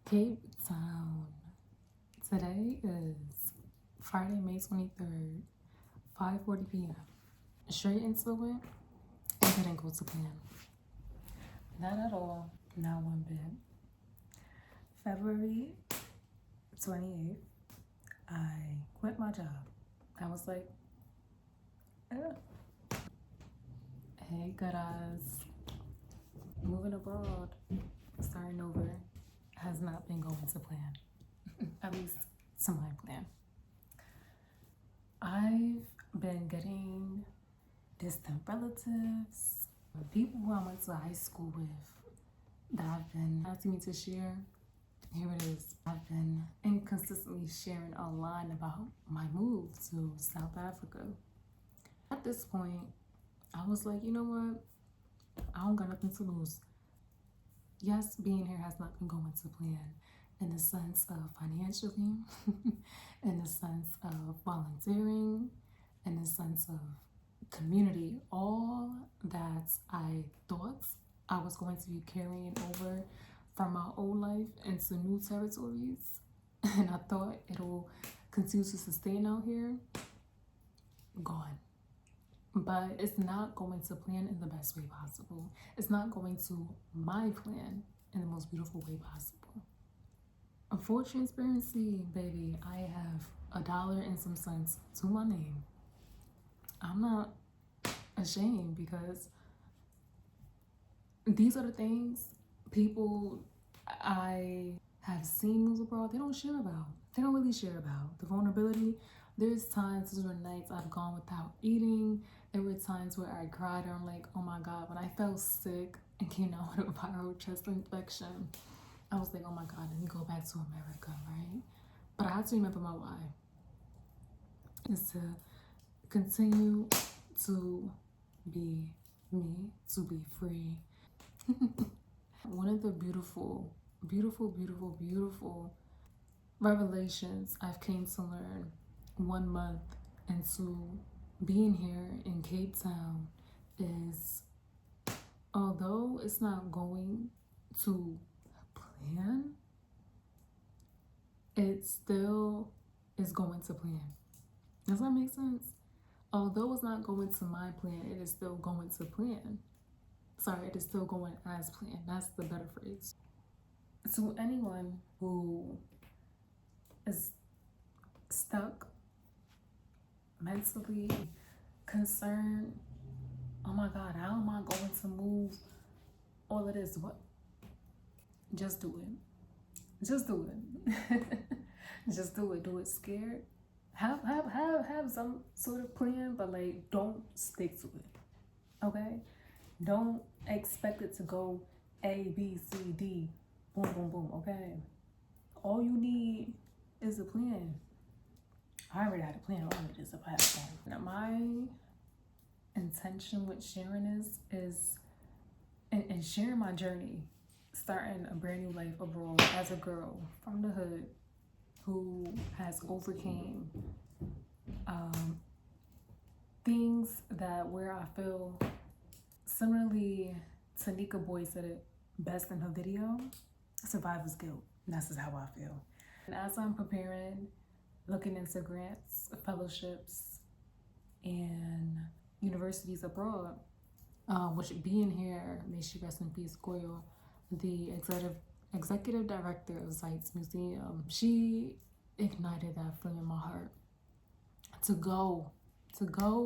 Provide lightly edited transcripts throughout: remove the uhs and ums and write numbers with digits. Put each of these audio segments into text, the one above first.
Cape Town. Today is Friday, May 23rd, 5:40 p.m. Straight into it, it didn't go to plan. Not at all, not one bit. February 28th, I quit my job. I was like, hey, Goodaz, moving abroad, starting over, has not been going to plan. At least to my plan. I've been getting distant relatives, people who I went to high school with that have been asking me to share. Here it is. I've been inconsistently sharing online about my move to South Africa. At this point, I was like, you know what? I don't got nothing to lose. Yes, being here has not been going to plan in the sense of financially, in the sense of volunteering, in the sense of community. All that I thought I was going to be carrying over from my old life into new territories, and I thought it'll continue to sustain out here, gone. But it's not going to plan in the best way possible. It's not going to my plan in the most beautiful way possible. For transparency, baby, I have $1 and some cents to my name. I'm not ashamed because these are the things people I have seen move abroad, they don't share about. They don't really share about the vulnerability. There's times, there were nights I've gone without eating. There were times where I cried and I'm like, oh my God, when I felt sick and came out with a viral chest infection, I was like, oh my God, let me go back to America, right? But I had to remember my why. Is to continue to be me, to be free. One of the beautiful revelations I've came to learn 1 month into being here in Cape Town is, although it's not going to plan, it still is going to plan. Does that make sense? Although it's not going to my plan, it is still going to plan. Sorry, it is still going as planned. That's the better phrase. To anyone who is stuck, mentally concerned, oh my God, how am I going to move all of this? What? Just do it. Just do it. Just do it. Do it scared. Have some sort of plan, but like don't stick to it. Okay? Don't expect it to go A, B, C, D, boom, boom, boom, okay? All you need is a plan. I already had a plan, all of it is a platform. Now, my intention with sharing is and sharing my journey, starting a brand new life abroad as a girl from the hood who has overcame things that where I feel similarly, Tanika Boy said it best in her video, survivor's guilt. And that's just how I feel. And as I'm preparing, looking into grants, fellowships, and universities abroad, which being here, may she rest in peace, Goyo, the executive director of Sites Museum, she ignited that flame in my heart to go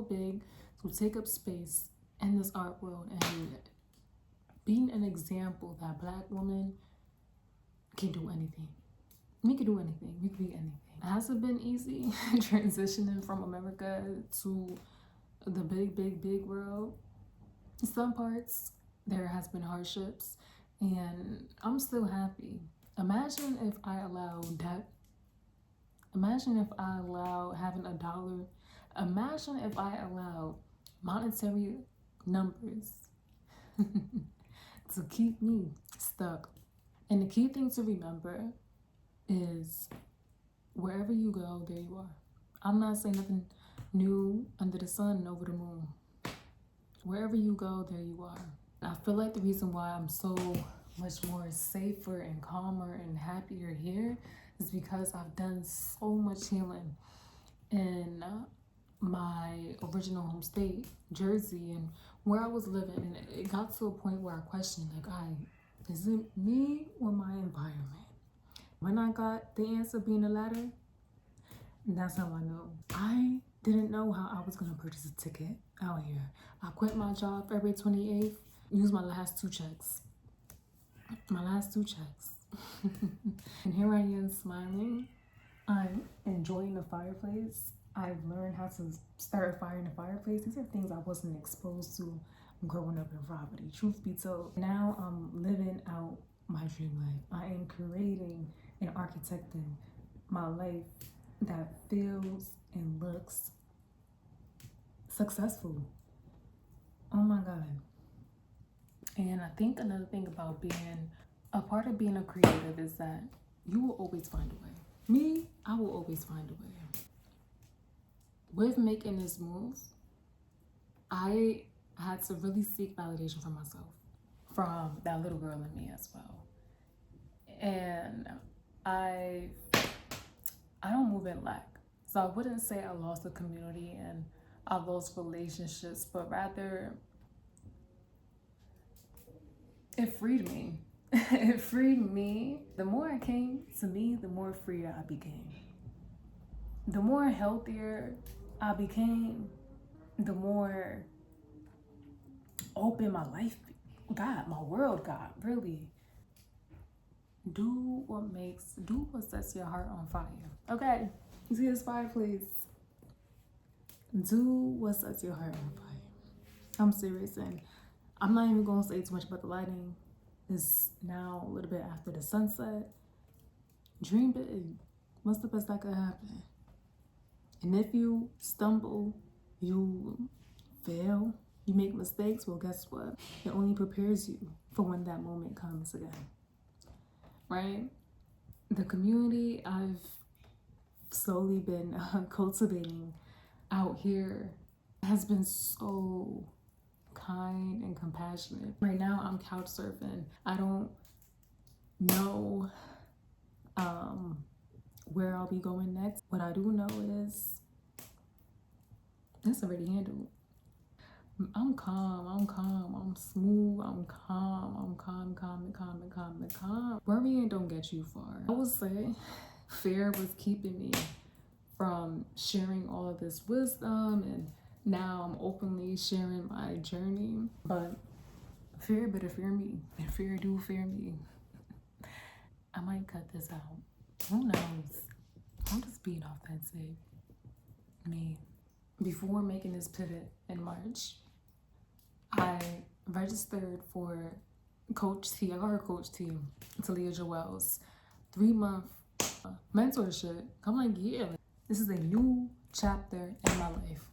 big, to take up space in this art world and being an example that Black women can do anything. We can do anything. We can be anything. It hasn't been easy transitioning from America to the big world. In some parts, there has been hardships, and I'm still happy. Imagine if I allow debt. Imagine if I allow having $1. Imagine if I allow monetary numbers to keep me stuck. And the key thing to remember is wherever you go, there you are. I'm not saying nothing new under the sun and over the moon. Wherever you go, there you are. I feel like the reason why I'm so much more safer and calmer and happier here is because I've done so much healing in my original home state, Jersey, and where I was living. And it got to a point where I questioned, like, is it me or my environment? When I got the answer being the latter, that's how I know. I didn't know how I was gonna purchase a ticket out here. I quit my job February 28th, used my last two checks. And here I am smiling. I'm enjoying the fireplace. I've learned how to start a fire in the fireplace. These are things I wasn't exposed to growing up in poverty, truth be told. Now I'm living out my dream life. I am creating and architecting my life that feels and looks successful. Oh my God. And I think another thing about being a part of being a creative is that you will always find a way. Me, I will always find a way. With making this move, I had to really seek validation from myself, from that little girl in me as well. And I don't move in lack. So I wouldn't say I lost the community and I lost relationships, but rather it freed me. It freed me. The more I came to me, the more freer I became. The more healthier I became, the more open my life got, my world got, really. Do what sets your heart on fire. Okay, you see this fireplace? Do what sets your heart on fire. I'm serious, and I'm not even gonna say too much about the lighting. It's now a little bit after the sunset. Dream big. What's the best that could happen? And if you stumble, you fail, you make mistakes, well, guess what? It only prepares you for when that moment comes again, right? The community I've slowly been cultivating out here has been so kind and compassionate. Right now, I'm couch surfing. I don't know where I'll be going next. What I do know is it's already handled. I'm calm, I'm smooth, I'm calm. Worrying don't get you far. I would say fear was keeping me from sharing all of this wisdom, and now I'm openly sharing my journey. But fear better fear me, and fear do fear me. I might cut this out. Who knows? I'm just being authentic. Me. Before making this pivot in March, I registered for Coach T. I got her Coach T, Talia Joel's 3-month mentorship. I'm like, yeah, this is a new chapter in my life.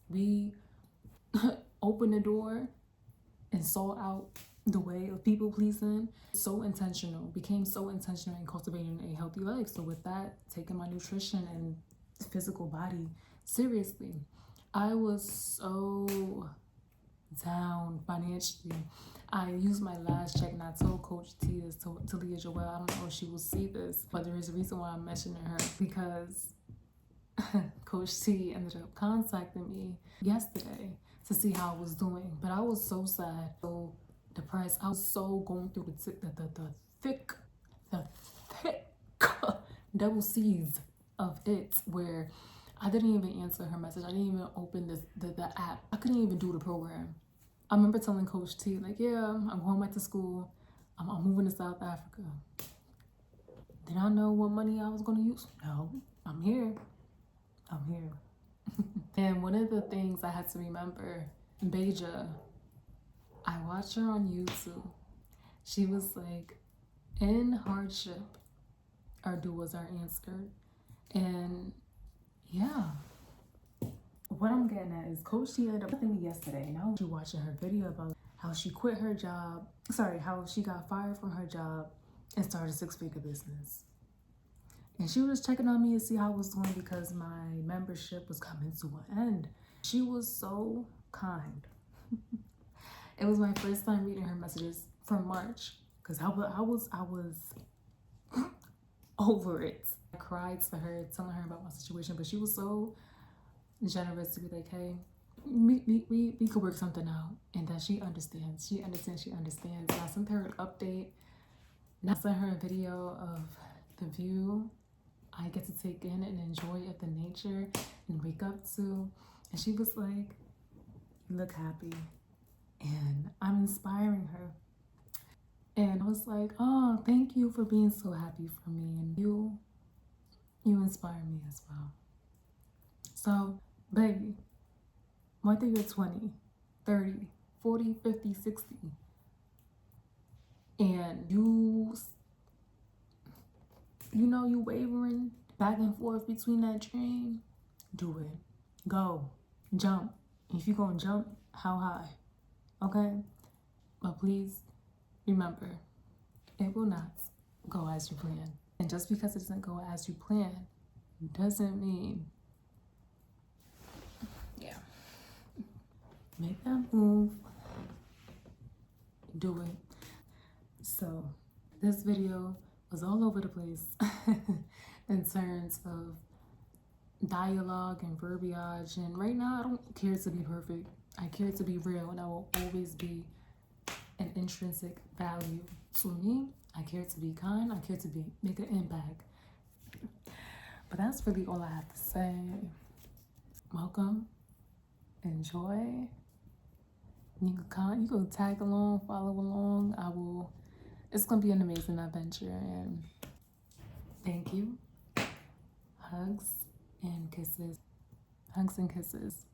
We opened the door and saw out the way of people pleasing. So intentional, became so intentional in cultivating a healthy life. So with that, taking my nutrition and physical body seriously, I was so down financially. I used my last check, and I told Coach T, Talia Joel, I don't know if she will see this, but there is a reason why I'm mentioning her, because Coach T ended up contacting me yesterday to see how I was doing. But I was so sad, so depressed. I was so going through the thick double C's of it, where I didn't even answer her message. I didn't even open the app. I couldn't even do the program. I remember telling Coach T, like, yeah, I'm going back to school. I'm moving to South Africa. Did I know what money I was going to use? No, I'm here. And one of the things I had to remember, Beja, I watched her on YouTube. She was like, in hardship, our duas are answered. And yeah, what I'm getting at is Coach T ended up with me yesterday, and I was watching her video about how she quit her job, how she got fired from her job and started a 6-figure business. And she was checking on me to see how I was doing because my membership was coming to an end. She was so kind. It was my first time reading her messages from March, because I was over it. I cried to her, telling her about my situation, but she was so generous to be like, hey, we could work something out, and that she understands. She understands. I sent her an update. Now I sent her a video of the view I get to take in and enjoy of the nature and wake up to. And she was like, you look happy. And I'm inspiring her. And I was like, oh, thank you for being so happy for me. And you inspire me as well. So, baby, whether you're 20, 30, 40, 50, 60, and you know you wavering back and forth between that dream, do it. Go. Jump. If you're gonna jump, how high? Okay? But please remember, it will not go as you plan. And just because it doesn't go as you plan doesn't mean, yeah. Make that move. Do it. So this video was all over the place in terms of dialogue and verbiage, and right now I don't care to be perfect. I care to be real, and I will always be an intrinsic value to me. I care to be kind. I care to make an impact. But that's really all I have to say. Welcome. Enjoy. You can tag along, follow along. It's gonna be an amazing adventure, and thank you. Hugs and kisses. Hugs and kisses.